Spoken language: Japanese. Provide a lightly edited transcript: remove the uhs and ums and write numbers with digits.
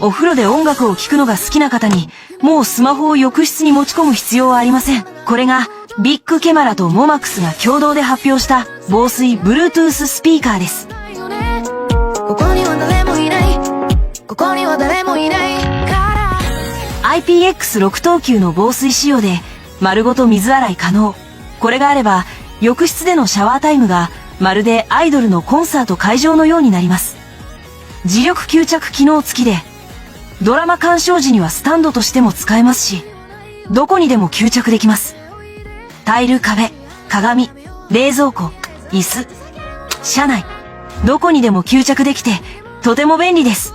お風呂で音楽を聴くのが好きな方に、もうスマホを浴室に持ち込む必要はありません。これが、ビッグケマラとモマックスが共同で発表した防水 Bluetooth スピーカーです。ここには誰もいない。ここには誰もいないから。IPX6 等級の防水仕様で、丸ごと水洗い可能。これがあれば、浴室でのシャワータイムが、まるでアイドルのコンサート会場のようになります。磁力吸着機能付きで、ドラマ鑑賞時にはスタンドとしても使えますし、どこにでも吸着できます。タイル、壁、鏡、冷蔵庫、椅子、車内、どこにでも吸着できて、とても便利です。